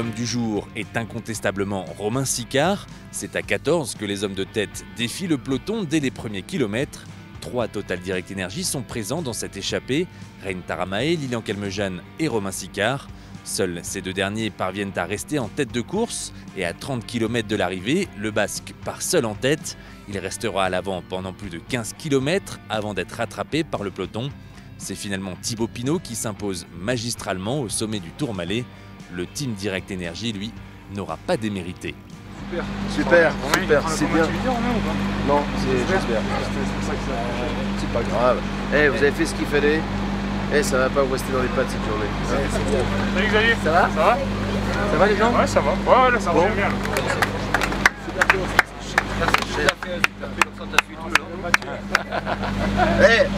L'homme du jour est incontestablement Romain Sicard. C'est à 14 que les hommes de tête défient le peloton dès les premiers kilomètres. 3 Total Direct Energy sont présents dans cette échappée, Reine Taramae, Lilian Calmejane et Romain Sicard. Seuls ces deux derniers parviennent à rester en tête de course et à 30 km de l'arrivée, le Basque part seul en tête. Il restera à l'avant pendant plus de 15 km avant d'être rattrapé par le peloton. C'est finalement Thibaut Pinot qui s'impose magistralement au sommet du Tourmalet. Le Team Direct Energy, lui, n'aura pas démérité. Super, c'est bien. Non, j'espère. C'est pas grave. Vous avez fait ce qu'il fallait. Ça va pas vous rester dans les pattes cette journée. Salut Xavier. Ça va? Ça va? Ça va les gens? Ouais, ça va. Ouais, là, ça va bien.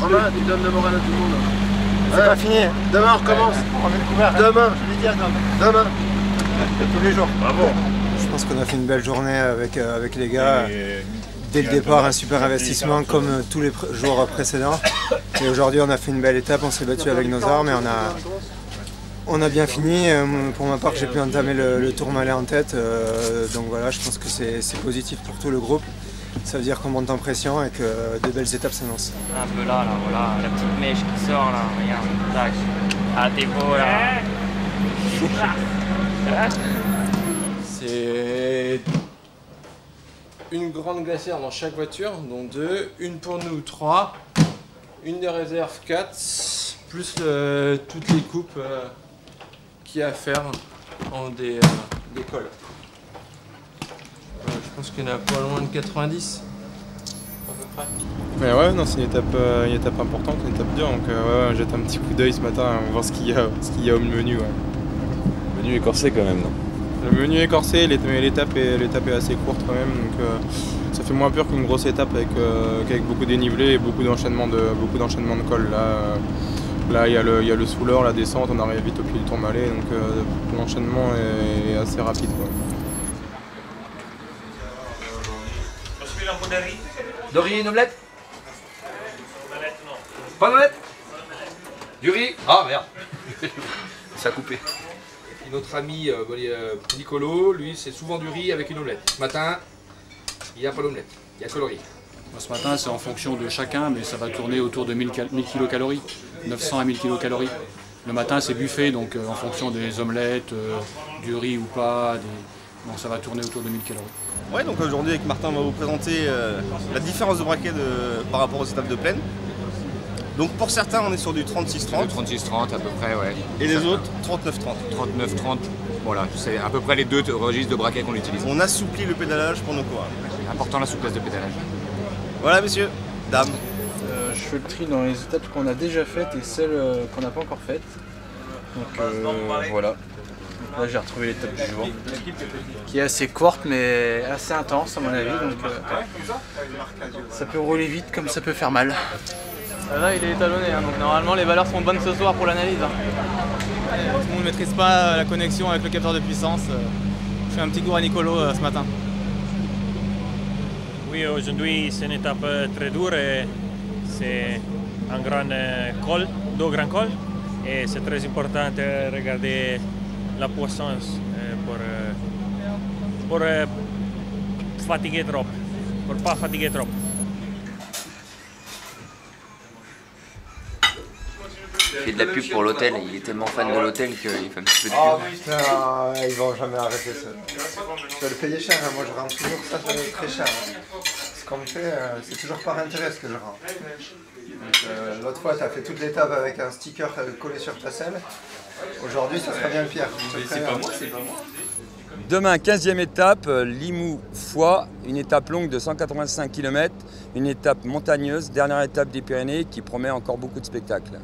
Romain, tu donnes le moral à tout le monde. C'est pas fini. Demain on recommence. On met le couvert. Demain. Je vais dire Demain. tous les jours. Bravo. Je pense qu'on a fait une belle journée avec les gars. Dès le départ, un super investissement comme tous les jours précédents. Et aujourd'hui, on a fait une belle étape. On s'est battu avec nos armes et on a bien fini. Pour ma part, j'ai pu entamer le Tourmalet en tête. Donc voilà, je pense que c'est positif pour tout le groupe. Ça veut dire qu'on monte en pression et que de belles étapes s'annoncent. Un peu là, voilà, la petite mèche qui sort là, regarde, tac. Ah, t'es beau là. C'est une grande glacière dans chaque voiture, dont 2, une pour nous 3, une de réserve 4, plus toutes les coupes qu'il y a à faire en des cols. Je pense qu'il y en a pas loin de 90 à peu près. Mais ouais, non, c'est une étape importante, une étape dure, donc ouais, jette un petit coup d'œil ce matin, on va voir ce qu'il y a au menu. Ouais. Le menu est corsé quand même, non? Le menu est corsé, l'étape est assez courte quand même, donc ça fait moins peur qu'une grosse étape avec beaucoup de dénivelé et beaucoup d'enchaînement de cols. Là, il y a le souleur, la descente, on arrive vite au pied du Tourmalet, donc l'enchaînement est assez rapide, quoi. De riz, une omelette? Pas d'omelette? Du riz? Ah merde. Ça a coupé. Et notre ami Nicolo, lui, c'est souvent du riz avec une omelette. Ce matin, il n'y a pas d'omelette, il n'y a que le riz. Ce matin, c'est en fonction de chacun, mais ça va tourner autour de 1000 kcal, 900 à 1000 kcal. Le matin, c'est buffet, donc en fonction des omelettes, du riz ou pas, donc ça va tourner autour de 1000 calories. Ouais, donc aujourd'hui avec Martin, on va vous présenter la différence de braquet par rapport aux étapes de plaine. Donc pour certains, on est sur du 36-30. 36-30 à peu près, ouais. Et les autres, 39-30. 39-30, voilà, c'est à peu près les deux registres de braquet qu'on utilise. On assouplit le pédalage pour nos coureurs. Important la souplesse de pédalage. Voilà messieurs, dames. Je fais le tri dans les étapes qu'on a déjà faites et celles qu'on n'a pas encore faites. Donc voilà. Là j'ai retrouvé l'étape du jour, qui est assez courte mais assez intense à mon avis, donc ça peut rouler vite comme ça peut faire mal. Là il est étalonné, hein, donc normalement les valeurs sont bonnes ce soir pour l'analyse. Tout le monde ne maîtrise pas la connexion avec le capteur de puissance. Je fais un petit cours à Nicolo ce matin. Oui, aujourd'hui c'est une étape très dure et c'est un grand col, deux grands cols et c'est très important de regarder la puissance pour fatiguer trop, pour pas fatiguer trop. Il fait de la pub pour l'hôtel, il est tellement fan de l'hôtel qu'il fait un petit peu de pub. Oh putain, ils vont jamais arrêter ça. Tu vas le payer cher, hein. Moi je rends toujours ça très cher. Hein. Ce qu'on me fait, c'est toujours par intérêt ce que je rends. L'autre fois, tu as fait toute l'étape avec un sticker collé sur ta selle. Aujourd'hui, ça sera bien pire. C'est pas moi, c'est pas moi. Demain, 15e étape, Limoux-Foix, une étape longue de 185 km, une étape montagneuse, dernière étape des Pyrénées qui promet encore beaucoup de spectacles.